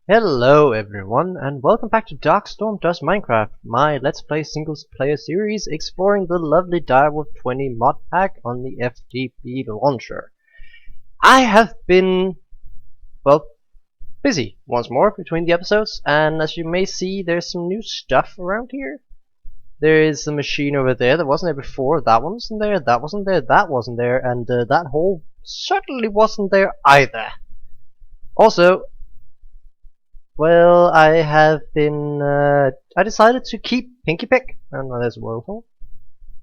Hello everyone, and welcome back to Darkstorm Does Minecraft, my Let's Play singles player series exploring the lovely Direwolf20 mod pack on the FTB launcher. I have been, well, busy once more between the episodes, and as you may see, there's some new stuff around here. There is a machine over there that wasn't there before, that one wasn't there, that wasn't there, that wasn't there, and that hole certainly wasn't there either. Also, well, I have been, I decided to keep Pinky Pick, and there's a whirlpool,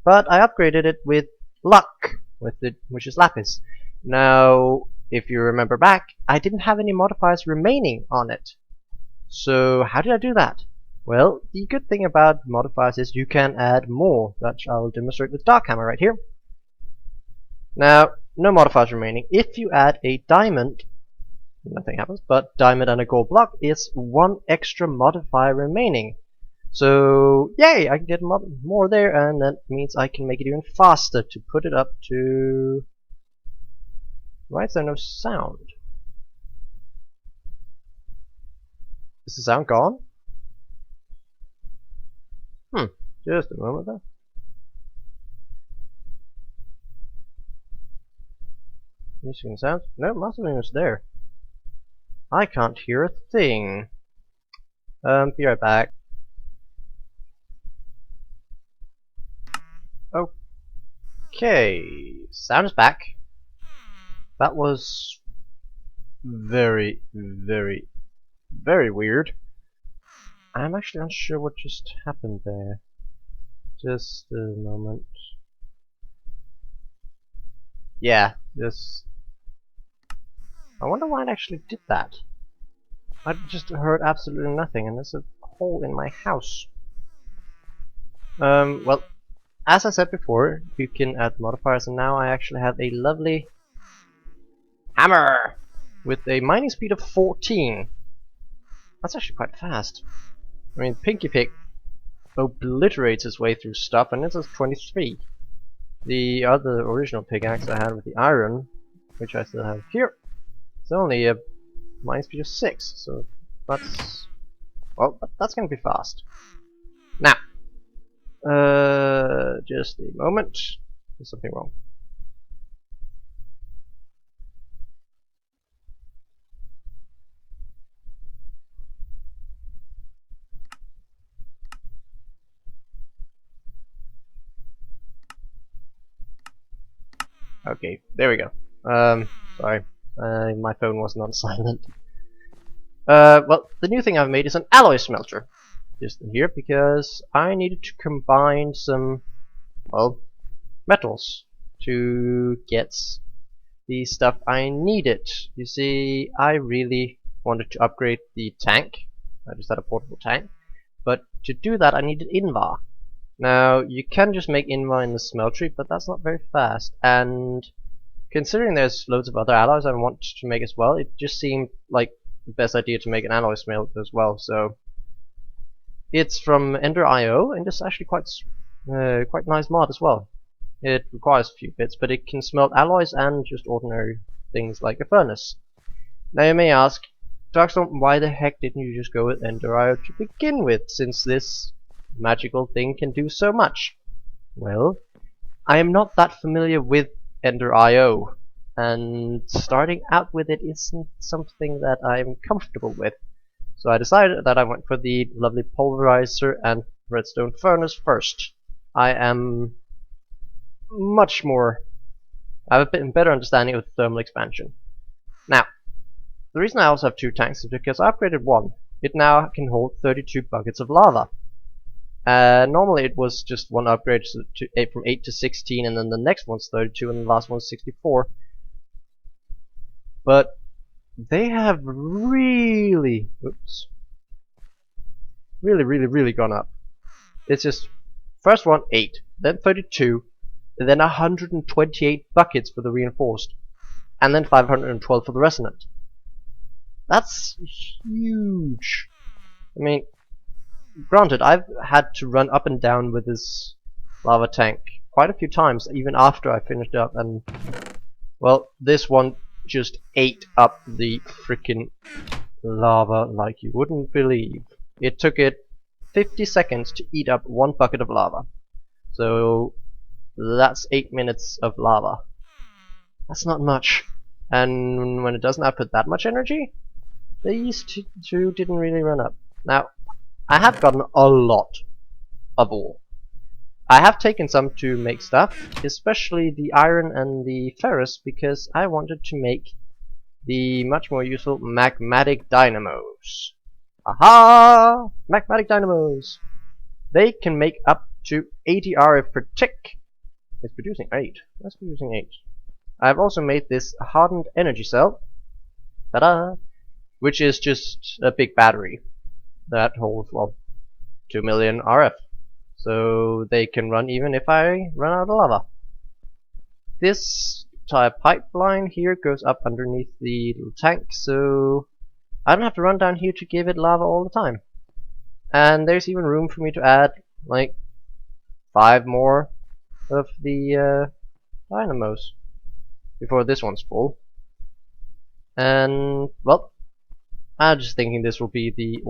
but I upgraded it with Luck, which is Lapis. Now, if you remember back, I didn't have any modifiers remaining on it. So, how did I do that? Well, the good thing about modifiers is you can add more, that I'll demonstrate with Dark Hammer right here. Now, no modifiers remaining. If you add a diamond, nothing happens, but diamond and a gold block is one extra modifier remaining. So, yay, I can get more there, and that means I can make it even faster to put it up to... Why is there no sound? Is the sound gone? Just a moment though. Music sound? No, nothing was there. I can't hear a thing. Be right back. Okay, sound is back. That was very weird. I'm actually unsure what just happened there. Just a moment. Yeah, just... I wonder why it actually did that. I just heard absolutely nothing, and there's a hole in my house. Well, as I said before, you can add modifiers, and now I actually have a lovely hammer with a mining speed of 14. That's actually quite fast. I mean, Pinky Pick obliterates his way through stuff, and this is 23. The other original pickaxe I had with the iron, which I still have here, it's only a mining speed of 6, so that's... well, that's gonna be fast. Now, just a moment. There's something wrong. Okay, there we go. Sorry. My phone wasn't on silent. Well, the new thing I've made is an alloy smelter. Just in here, because I needed to combine some, well, metals to get the stuff I needed. You see, I really wanted to upgrade the tank. I just had a portable tank. But to do that, I needed Invar. Now, you can just make Invar in the smeltery, but that's not very fast. And considering there's loads of other alloys I want to make as well, it just seemed like the best idea to make an alloy smelter as well. So it's from Ender.io, and it's actually quite nice mod as well. It requires a few bits, but it can smelt alloys and just ordinary things like a furnace. Now you may ask, Darkstorm, why the heck didn't you just go with Ender.io to begin with, since this magical thing can do so much? Well, I am not that familiar with Ender.io, and starting out with it isn't something that I'm comfortable with. So I decided that I went for the lovely pulverizer and redstone furnace first. I am much more... I have a bit better understanding of thermal expansion. Now, the reason I also have two tanks is because I upgraded one. It now can hold 32 buckets of lava. Normally it was just one upgrade from 8 to 16, and then the next one's 32, and the last one's 64. But they have really gone up. It's just first one 8, then 32, and then 128 buckets for the reinforced, and then 512 for the resonant. That's huge. I mean, granted, I've had to run up and down with this lava tank quite a few times, even after I finished up, and well, this one just ate up the freaking lava like you wouldn't believe. It took it 50 seconds to eat up 1 bucket of lava. So that's 8 minutes of lava. That's not much. And when it doesn't output that much energy, these two didn't really run up. Now, I have gotten a lot of ore. I have taken some to make stuff, especially the iron and the ferrous, because I wanted to make the much more useful magmatic dynamos. Aha! Magmatic dynamos! They can make up to 80 RF per tick. It's producing 8. That's producing 8. I've also made this hardened energy cell, ta-da, which is just a big battery that holds, well, 2 million RF. So they can run even if I run out of lava. This pipeline here goes up underneath the little tank, so I don't have to run down here to give it lava all the time. And there's even room for me to add like 5 more of the dynamos before this one's full. And well, I'm just thinking this will be the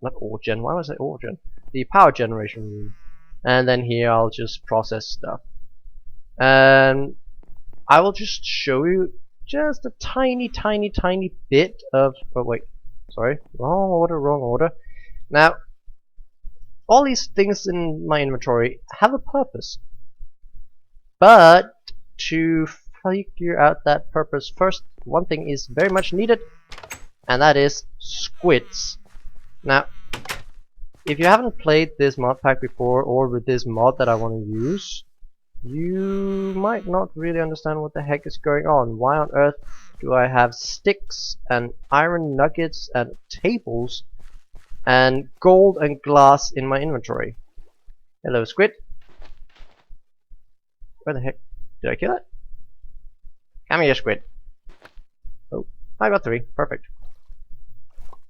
not ore gen. Why was it ore gen? The power generation room. And then here I'll just process stuff. And I will just show you just a tiny bit of. Oh wait, sorry, wrong order. Now, all these things in my inventory have a purpose, but to figure out that purpose first, one thing is very much needed, and that is squids. Now, if you haven't played this mod pack before, or with this mod that I want to use, you might not really understand what the heck is going on. Why on earth do I have sticks and iron nuggets and tables and gold and glass in my inventory? Hello, squid. Where the heck? Did I kill it? Come here, squid. Oh, I got 3. Perfect.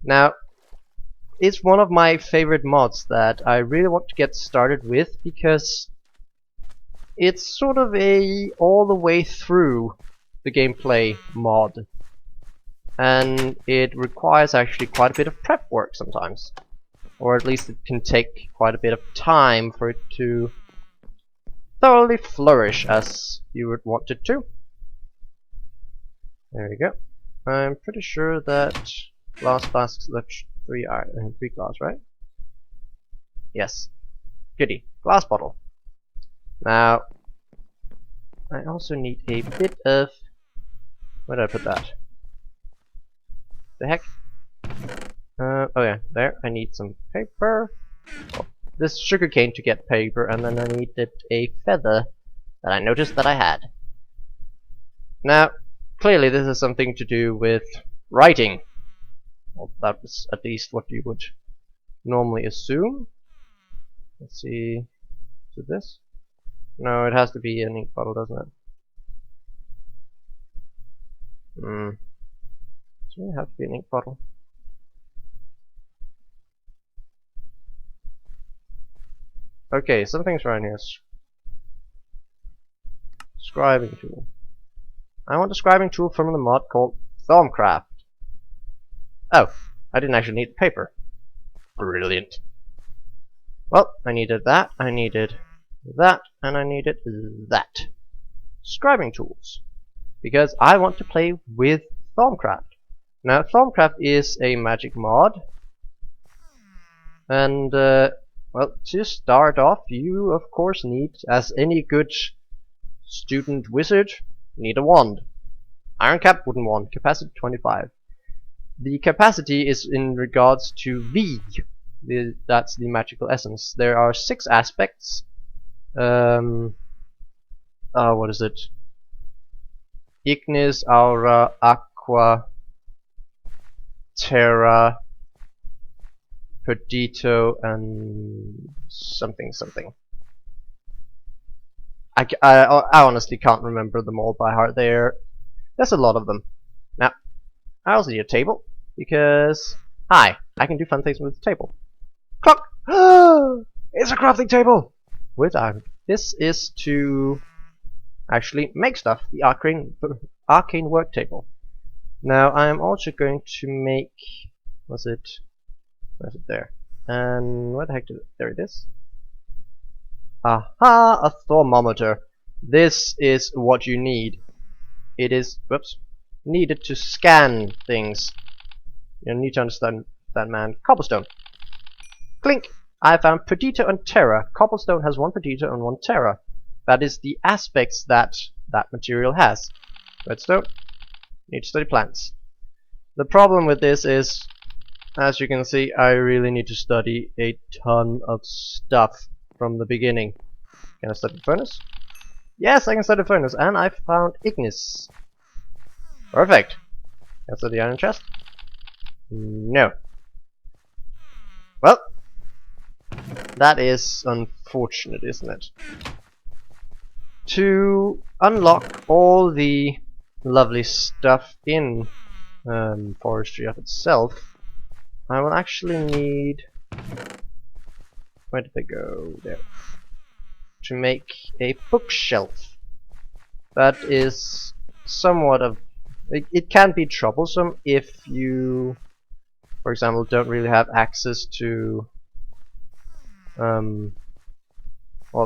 Now, it's one of my favorite mods that I really want to get started with, because it's sort of a all the way through the gameplay mod, and it requires actually quite a bit of prep work sometimes, or at least it can take quite a bit of time for it to thoroughly flourish as you would want it to. There we go. I'm pretty sure that glass flasks left 3 glass, right? Yes. Goody. Glass bottle. Now, I also need a bit of. Where did I put that? The heck? Oh yeah, there. I need some paper. Oh, this sugarcane to get paper, and then I needed a feather that I noticed that I had. Now, clearly this is something to do with writing. Well, that was at least what you would normally assume. Let's see. Is it this? No, it has to be an ink bottle, doesn't it? Does it really have to be an ink bottle? Okay, something's wrong here. Scribing tool. I want a scribing tool from the mod called Thaumcraft. Oh, I didn't actually need paper. Brilliant. Well, I needed that, I needed that, and I needed that. Scribing tools. Because I want to play with Thaumcraft. Now, Thaumcraft is a magic mod. And, well, to start off, you of course need, as any good student wizard, need a wand. Iron cap, wooden wand, capacity 25. The capacity is in regards to V. That's the magical essence. There are 6 aspects. What is it? Ignis, Aura, Aqua, Terra, Perdito, and something. I honestly can't remember them all by heart. There's a lot of them. Now, I also need a table, because hi, I can do fun things with the table. Clock! It's a crafting table with iron. This is to actually make stuff. The arcane work table. Now I'm also going to make, where's it there? And what the heck there it is. Aha, a thermometer. This is what you need. It is, whoops, needed to scan things. You need to understand that, man. Cobblestone. Clink! I found Perdita and Terra. Cobblestone has 1 Perdita and 1 Terra. That is the aspects that that material has. Redstone. Need to study plants. The problem with this is, as you can see, I really need to study a ton of stuff from the beginning. Can I study the furnace? Yes, I can study the furnace, and I found ignis. Perfect. Can I study the iron chest? No. Well, that is unfortunate, isn't it? To unlock all the lovely stuff in forestry of itself, I will actually need... Where did they go? There. To make a bookshelf. That is somewhat of... It can be troublesome if you, for example, don't really have access to well,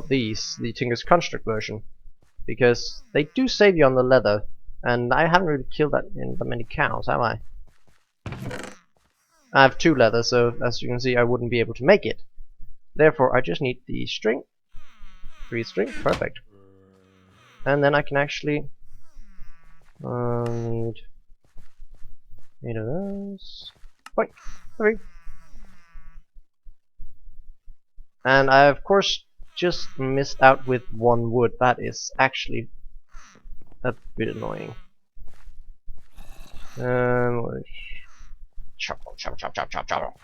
the Tinker's Construct version, because they do save you on the leather, and I haven't really killed that in that many cows, have I? I have 2 leather, so as you can see, I wouldn't be able to make it. Therefore, I just need the string, 3 string, perfect, and then I can actually need 8 of those. 0.3. And I of course just missed out with 1 wood. That is actually a bit annoying. Chop, chop, chop, chop, chop, chop.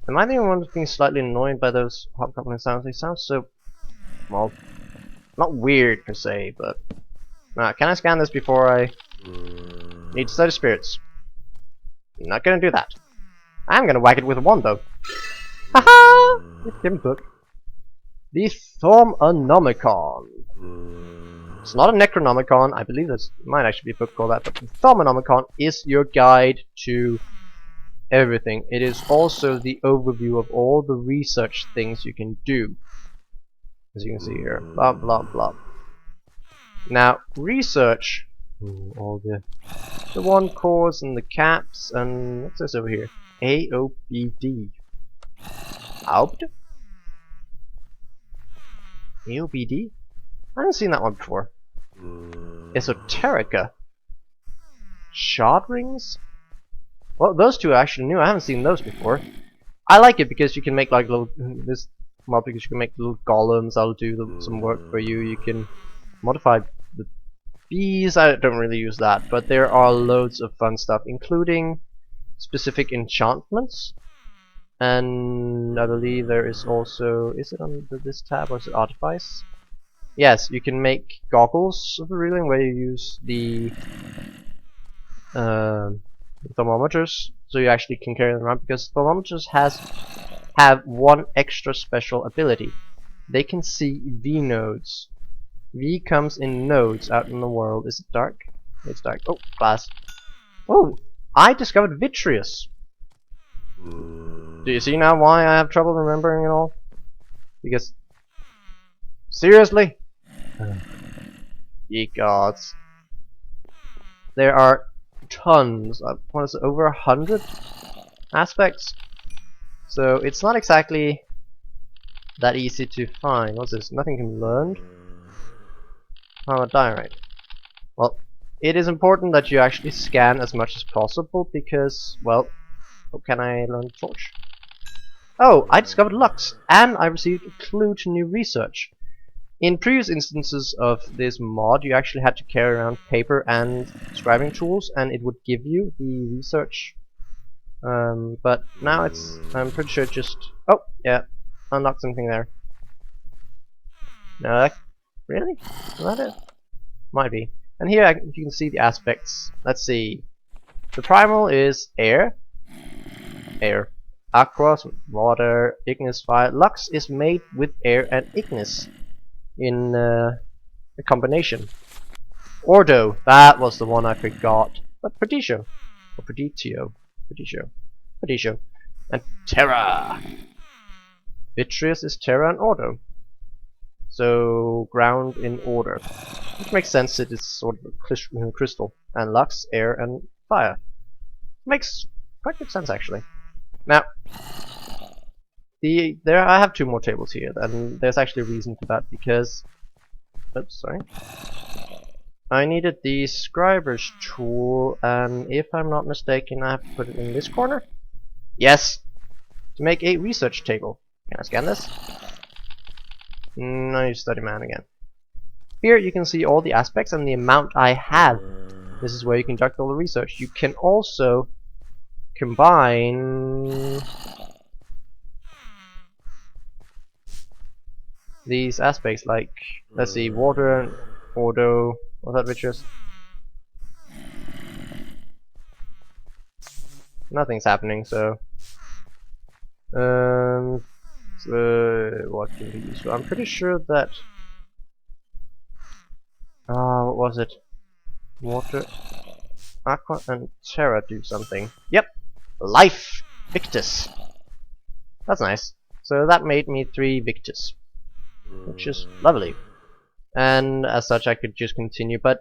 Am I the only one that's being slightly annoyed by those hobgoblin sounds? They sound so, well, not weird per se, but... can I scan this before I need to study spirits? I'm not gonna do that. I'm gonna whack it with 1 though. Haha! It's a book. The Thaumonomicon. It's not a Necronomicon. I believe there might actually be a book called that, but the Thaumonomicon is your guide to everything. It is also the overview of all the research things you can do. As you can see here. Blah blah blah. Now, research. Ooh, all the 1 cores and the caps and what's this over here? AOBD. Haupt? AOBD? I haven't seen that one before. Esoterica. Shard rings? Well, those 2 are actually new. I haven't seen those before. I like it because you can make like little because you can make little golems. That'll do some work for you. You can modify the bees. I don't really use that, but there are loads of fun stuff, including specific enchantments. And I believe there is also, is it on this tab or is it artifice? Yes, you can make goggles of the reeling where you use the thermometers, so you actually can carry them around, because thermometers have 1 extra special ability. They can see V nodes. V comes in nodes out in the world. Is it dark? It's dark. Oh, glass. Oh, I discovered vitreous. Do you see now why I have trouble remembering it all? Because, seriously? Ye gods. There are tons of, what is it, over 100 aspects? So it's not exactly that easy to find. What's this? Nothing can be learned? Oh, a diorite. Well, it is important that you actually scan as much as possible because, well, how can I learn torch? Oh, I discovered Lux, and I received a clue to new research. In previous instances of this mod, you actually had to carry around paper and scribing tools, and it would give you the research. But now it's, I'm pretty sure, just... Oh, yeah, unlocked something there. No, really? Is that it? Might be. And here you can see the aspects. Let's see. The primal is air. Air. Aqua, water, ignis, fire. Lux is made with air and ignis in a combination. Ordo, that was the one I forgot. But Perditio. Or Perditio. Perditio. Perditio. And Terra! Vitreous is Terra and Ordo. So, ground in order. Which makes sense, it is sort of a crystal. And Lux, air, and fire. Makes quite good sense, actually. Now, I have 2 more tables here, and there's actually a reason for that, because... Oops, sorry. I needed the scriber's tool, and if I'm not mistaken, I have to put it in this corner? Yes! To make a research table. Can I scan this? No, you study man again. Here you can see all the aspects and the amount I have. This is where you conduct all the research. You can also combine these aspects, like, let's see, water and Ordo. Was that vitreous? Nothing's happening, so what can we use? So I'm pretty sure that what was it? Water, Aqua, and Terra do something. Yep, Life Victus. That's nice. So that made me 3 Victus, which is lovely. And as such, I could just continue, but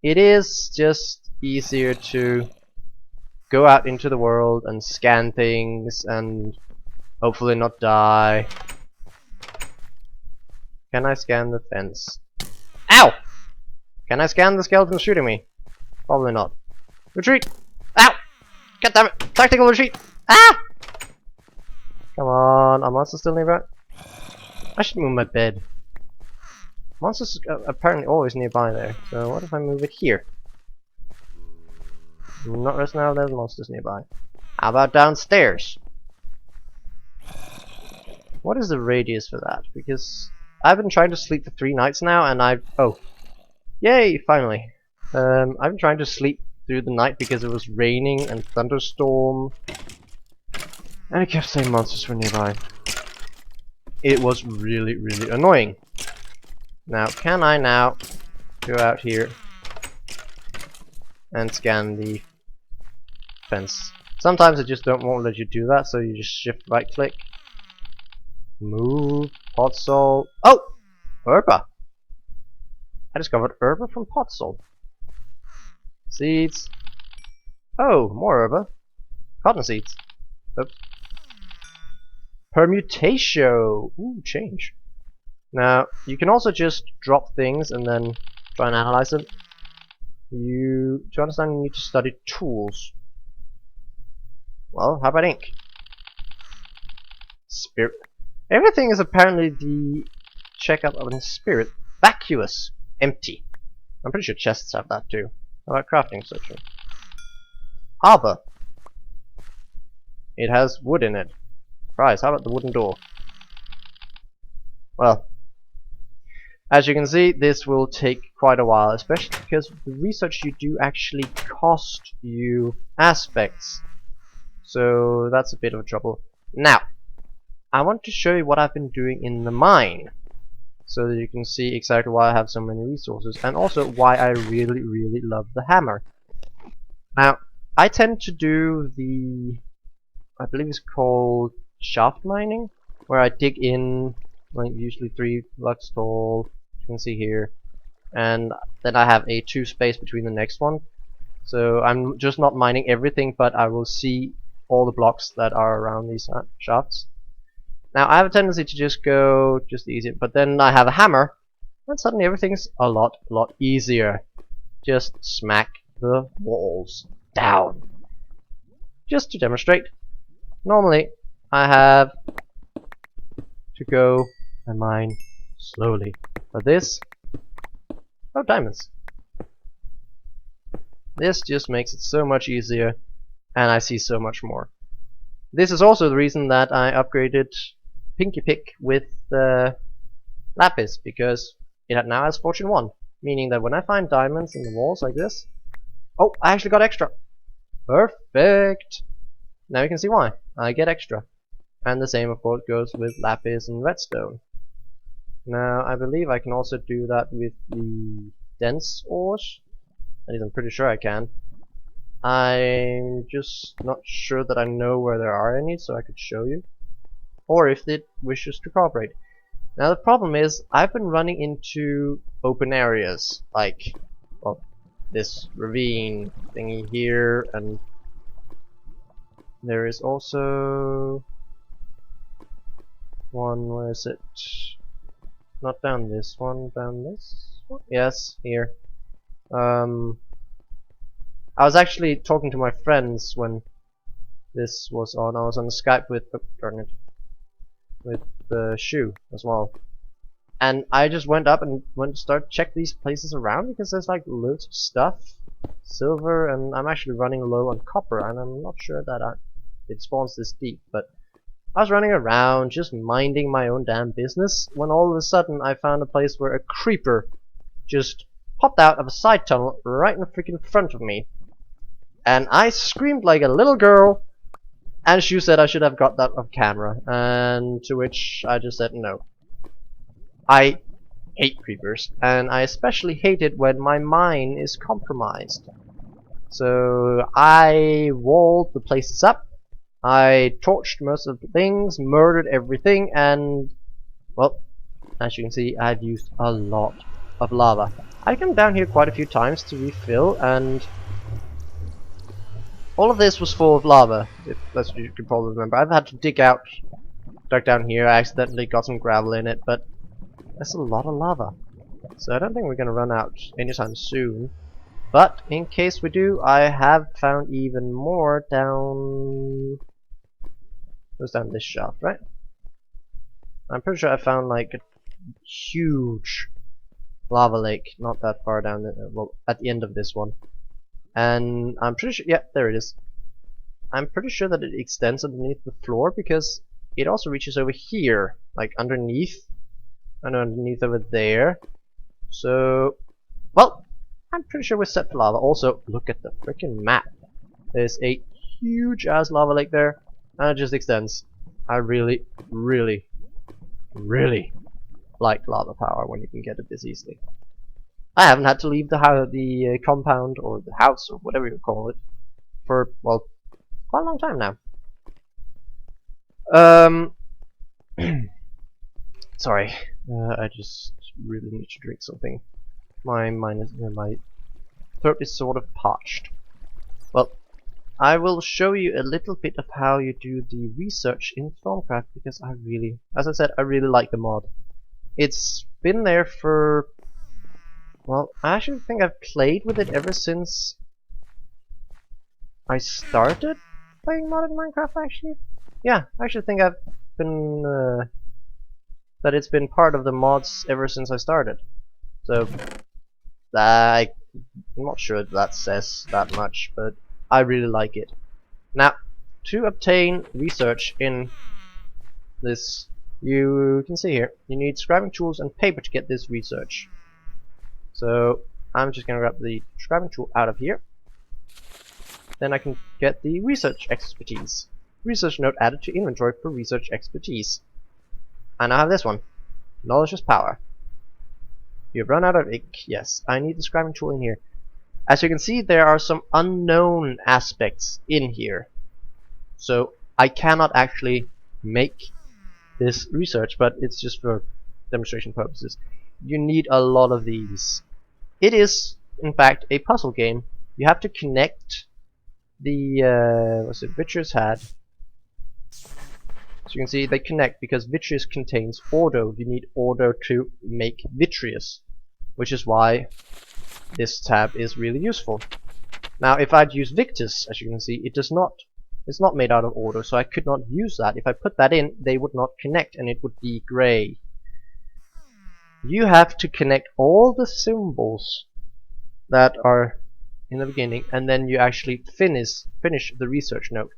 it is just easier to go out into the world and scan things and hopefully not die. Can I scan the fence? Ow! Can I scan the skeleton shooting me? Probably not. Retreat! Ow! God damn it! Tactical retreat! Ah! Come on, are monsters still nearby? I should move my bed. Monsters are apparently always nearby there, so what if I move it here? Not just now, there's monsters nearby. How about downstairs? What is the radius for that? Because I've been trying to sleep for 3 nights now, and oh. Yay, finally. I've been trying to sleep through the night because it was raining and thunderstorm. And it kept saying monsters were nearby. It was really, really annoying. Now, can I now go out here and scan the fence? Sometimes I just won't let you do that, so you just shift right click. Move, pot soul. Oh! Herba! I discovered herba from pot soul. Seeds. Oh, more herba. Cotton seeds. Oops. Permutatio. Ooh, change. Now, you can also just drop things and then try and analyze them. To understand, you need to study tools. Well, how about ink? Spirit. Everything is apparently the checkup of a spirit. Vacuous. Empty. I'm pretty sure chests have that too. How about crafting section? Arbor. It has wood in it. Surprise, how about the wooden door? Well, as you can see, this will take quite a while, especially because the research you do actually cost you aspects. So that's a bit of a trouble. Now, I want to show you what I've been doing in the mine, so that you can see exactly why I have so many resources, and also why I really, really love the hammer. Now, I tend to do the, I believe it's called shaft mining, where I dig in, like usually 3 blocks tall, you can see here, and then I have a 2 space between the next one. So I'm just not mining everything, but I will see all the blocks that are around these shafts. Now I have a tendency to just go easier, but then I have a hammer, and suddenly everything's a lot easier. Just smack the walls down. Just to demonstrate. Normally I have to go and mine slowly, but this, oh, diamonds. This just makes it so much easier, and I see so much more. This is also the reason that I upgraded Pinky Pick with Lapis, because it now has Fortune 1, meaning that when I find diamonds in the walls like this, oh, I actually got extra. Perfect. Now you can see why I get extra, and the same of course goes with Lapis and Redstone. Now I believe I can also do that with the dense ores. At least I'm pretty sure I can. I'm just not sure that I know where there are any, so I could show you. Or if it wishes to cooperate. Now the problem is, I've been running into open areas, like, well, this ravine thingy here, and there is also one, where is it? Not down this one, down this one? Yes, here. I was actually talking to my friends when this was on. I was on Skype with, oh, darn it, with the Shoe as well. And I just went up and went to start check these places around because there's like loads of stuff. Silver, and I'm actually running low on copper, and I'm not sure that it spawns this deep, but I was running around just minding my own damn business when all of a sudden I found a place where a creeper just popped out of a side tunnel right in freaking front of me. And I screamed like a little girl, and she said I should have got that off camera, and to which I just said no. I hate creepers, and I especially hate it when my mine is compromised. So I walled the places up, I torched most of the things, murdered everything, and, well, as you can see, I've used a lot of lava. I come down here quite a few times to refill, and all of this was full of lava, if that's what you can probably remember. I've had to dig down here. I accidentally got some gravel in it, but that's a lot of lava. So I don't think we're going to run out anytime soon. But in case we do, I have found even more down... It goes down this shaft, right? I'm pretty sure I found like a huge lava lake not that far down, well, at the end of this one. And I'm pretty sure, yeah, there it is. I'm pretty sure that it extends underneath the floor because it also reaches over here, like underneath, and underneath over there. So, well, I'm pretty sure we're set for lava. Also, look at the freaking map. There's a huge ass lava lake there, and it just extends. I really, really, really like lava power when you can get it this easily. I haven't had to leave the compound or the house or whatever you call it for, well, quite a long time now. Sorry, I just really need to drink something. My throat is sort of parched. Well, I will show you a little bit of how you do the research in Stormcraft because I really, as I said, I really like the mod. It's been there for, well, I actually think I've played with it ever since I started playing modded Minecraft, actually. Yeah, I actually think I've been, that it's been part of the mods ever since I started. So, I'm not sure that says that much, but I really like it. Now, to obtain research in this, you can see here, you need scribing tools and paper to get this research. So I'm just gonna grab the scribing tool out of here. Then I can get the research expertise. Research node added to inventory for research expertise. And I have this one. Knowledge is power. You've run out of ink. Yes, I need the scribing tool in here. As you can see, there are some unknown aspects in here. So I cannot actually make this research, but it's just for demonstration purposes. You need a lot of these. It is, in fact, a puzzle game. You have to connect the, what's it, Vitreous had. So you can see they connect because Vitreous contains Ordo. You need Ordo to make Vitreous, which is why this tab is really useful. Now, if I'd use Victus, as you can see, it's not made out of Ordo, so I could not use that. If I put that in, they would not connect, and it would be gray. You have to connect all the symbols that are in the beginning, and then you actually finish the research node.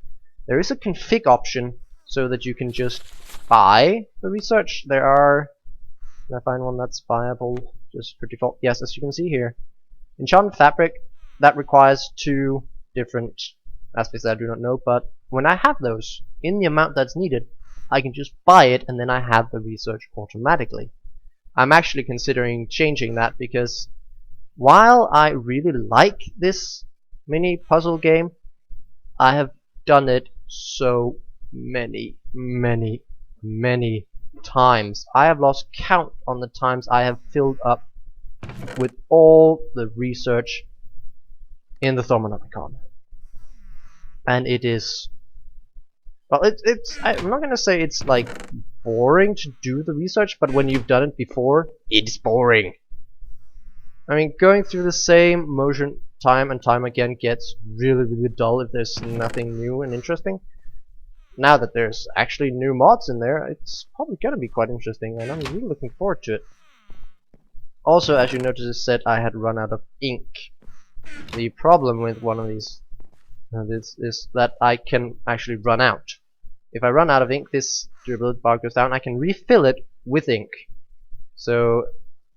There is a config option so that you can just buy the research. There are, can I find one that's viable just for default? Yes, as you can see here. Enchanted fabric, that requires 2 different aspects that I do not know, but when I have those in the amount that's needed, I can just buy it and then I have the research automatically. I'm actually considering changing that because While I really like this mini puzzle game, I have done it so many times. I have lost count on the times I have filled up with all the research in the Thaumanomicon. And it is, well, I'm not gonna say it's like boring to do the research, but when you've done it before, it's boring. I mean, going through the same motion time and time again gets really dull if there's nothing new and interesting. Now that there's actually new mods in there, it's probably gonna be quite interesting, and I'm really looking forward to it. Also, as you noticed, it said I had run out of ink. The problem with one of these is that I can actually run out. If I run out of ink, this durability bar goes down. I can refill it with ink. So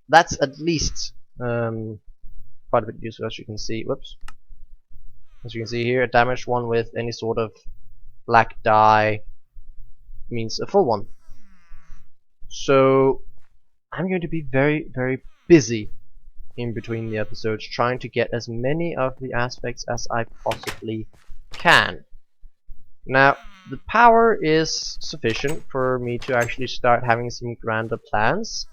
that's at least quite a bit useful, as you can see. Whoops. As you can see here, a damaged one with any sort of black dye means a full one. So I'm going to be very busy in between the episodes, trying to get as many of the aspects as I possibly can. Now, the power is sufficient for me to actually start having some grander plans.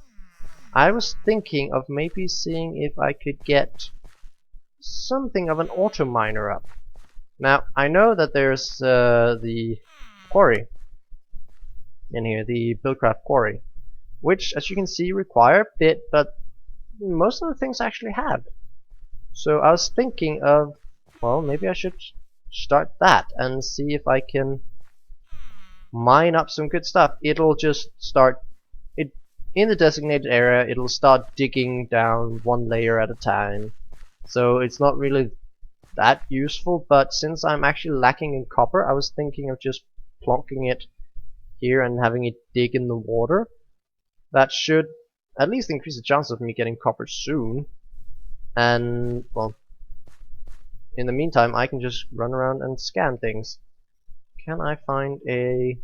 I was thinking of maybe seeing if I could get something of an auto miner up. Now, I know that there's the quarry in here, the Buildcraft quarry, which, as you can see, require a bit, but most of the things actually have. So I was thinking of, well, maybe I should start that and see if I can mine up some good stuff. It'll just start it in the designated area. It'll start digging down one layer at a time. So it's not really that useful, but since I'm actually lacking in copper, I was thinking of just plonking it here and having it dig in the water. That should at least increase the chance of me getting copper soon. And, well, in the meantime, I can just run around and scan things. Can I find a...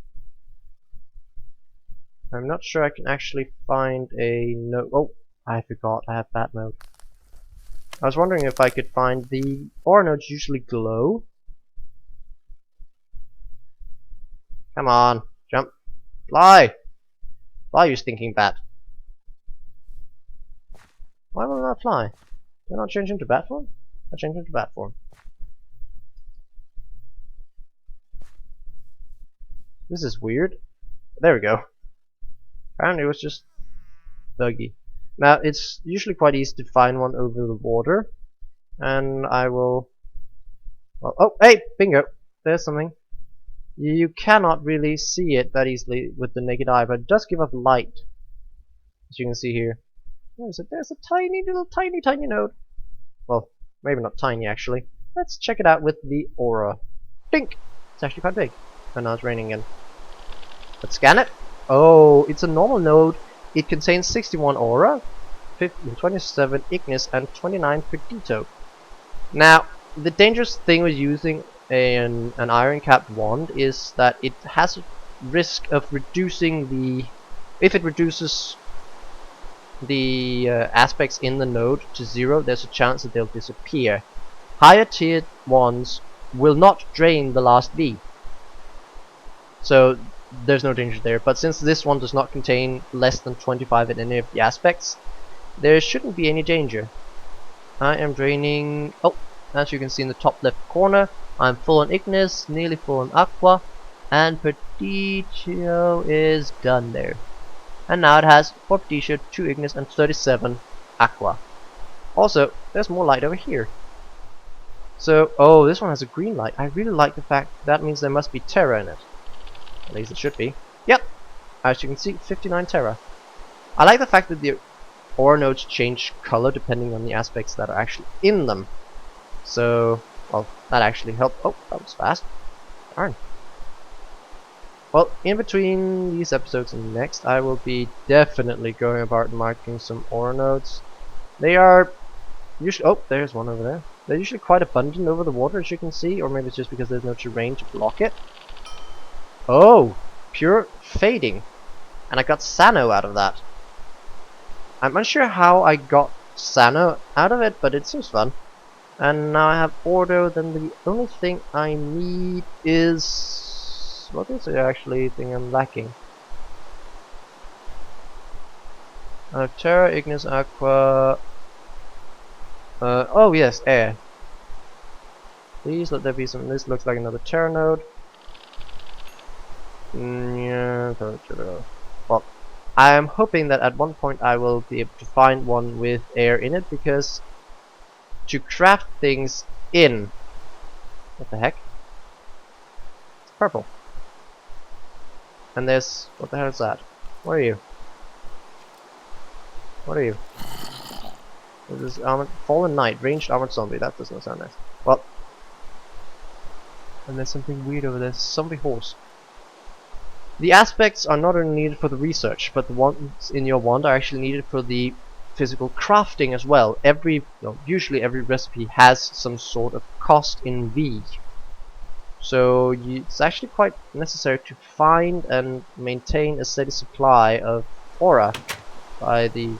I'm not sure I can actually find a node. Oh, I forgot, I have that mode. I was wondering if I could find the ore nodes usually glow. Come on, jump, fly! Fly, you stinking bat. Why will I not fly? Did I not change into bat form? I changed into bat form. This is weird. There we go. Apparently it was just buggy. Now, it's usually quite easy to find one over the water. And I will... Well, oh, hey! Bingo! There's something. You cannot really see it that easily with the naked eye, but it does give off light. As you can see here. There's a tiny little tiny node. Well, maybe not tiny actually. Let's check it out with the aura. Dink! It's actually quite big. And now it's raining again. Let's scan it. Oh, it's a normal node. It contains 61 aura, 27 ignis, and 29 perdito. Now, the dangerous thing with using an iron capped wand is that it has a risk of reducing the... If it reduces the aspects in the node to 0, there's a chance that they'll disappear. Higher tiered ones will not drain the last V, so there's no danger there. But since this one does not contain less than 25 in any of the aspects, there shouldn't be any danger. I am draining... Oh, as you can see in the top left corner, I'm full on ignis, nearly full on aqua, and perditio is done there. And now it has 4 perditio, 2 ignis, and 37 aqua. Also, there's more light over here. So, oh, this one has a green light. I really like the fact that means there must be terra in it. At least it should be. Yep! As you can see, 59 terra. I like the fact that the ore nodes change color depending on the aspects that are actually in them. So, well, that actually helped. Oh, that was fast. Darn. Well, in between these episodes and the next, I will be definitely going about marking some ore nodes. They are usually... Oh, there's one over there. They're usually quite abundant over the water, as you can see, or maybe it's just because there's no terrain to block it. Oh, pure fading. And I got Sano out of that. I'm unsure how I got Sano out of it, but it seems fun. And now I have Ordo, then the only thing I need is... What is the actually thing I'm lacking? Terra, Ignis, Aqua... oh yes, air. Please let there be some... This looks like another Terra node. Yeah, well, I am hoping that at one point I will be able to find one with air in it, because to craft things in... What the heck? It's purple. And there's... What the hell is that? What are you? What are you? This is armored... Fallen Knight, ranged armored zombie. That does not sound nice. Well... And there's something weird over there. Zombie horse. The aspects are not only needed for the research, but the ones in your wand are actually needed for the physical crafting as well. Usually every recipe has some sort of cost in V. So it's actually quite necessary to find and maintain a steady supply of aura by the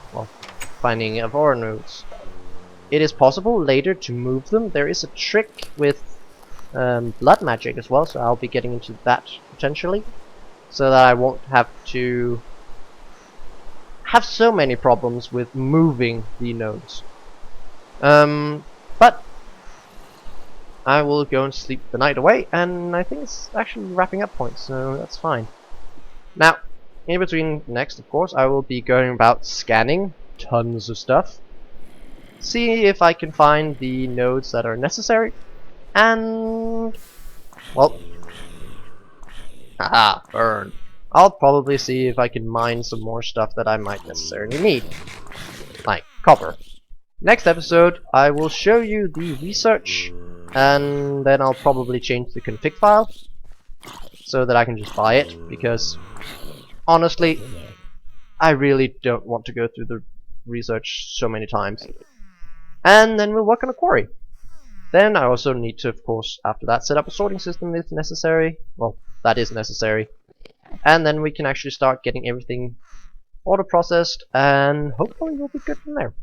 finding of aura nodes. It is possible later to move them. There is a trick with blood magic as well, so I'll be getting into that potentially, so that I won't have to have so many problems with moving the nodes. But I will go and sleep the night away, and I think it's actually wrapping up point, so that's fine. Now, in between next, of course, I will be going about scanning tons of stuff, see if I can find the nodes that are necessary, and well, haha, burn. I'll probably see if I can mine some more stuff that I might necessarily need, like copper. Next episode, I will show you the research, and then I'll probably change the config file so that I can just buy it, because honestly, I really don't want to go through the research so many times. And then we'll work on a quarry. Then I also need to, of course, after that, set up a sorting system if necessary. Well, that is necessary. And then we can actually start getting everything auto processed, and hopefully we'll be good from there.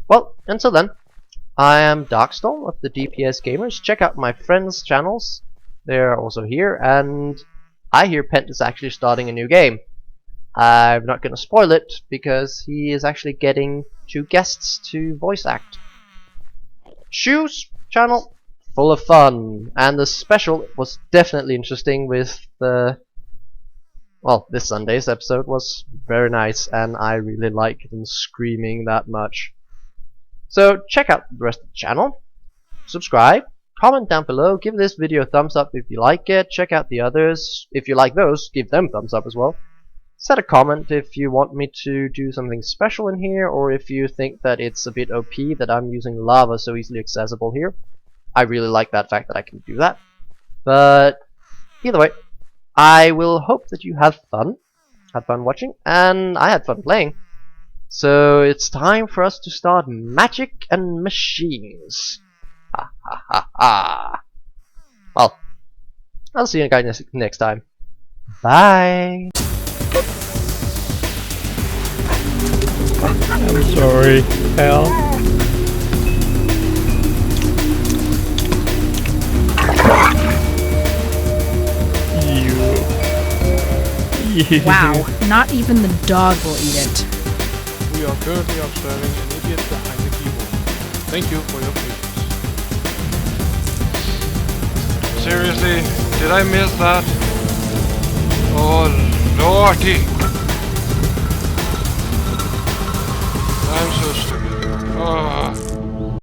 Well, until then, I am Darkstorm of the DPS Gamers. Check out my friends' channels. They're also here, and I hear Pent is actually starting a new game. I'm not going to spoil it, because he is actually getting 2 guests to voice act. Shoes channel, full of fun, and the special was definitely interesting with the... Well, this Sunday's episode was very nice, and I really like them screaming that much. So check out the rest of the channel, subscribe, comment down below, give this video a thumbs up if you like it, check out the others. If you like those, give them thumbs up as well. Set a comment if you want me to do something special in here, or if you think that it's a bit OP that I'm using lava so easily accessible here. I really like that fact that I can do that. But either way, I will hope that you had fun watching, and I had fun playing. So it's time for us to start magic and machines. Ha ha ha ha. Well, I'll see you guys next time. Bye. I'm sorry, Hal. You. Wow, not even the dog will eat it. We are currently observing an idiot behind the keyboard. Thank you for your patience. Seriously, did I miss that? Oh lordy! I'm so stupid. Oh.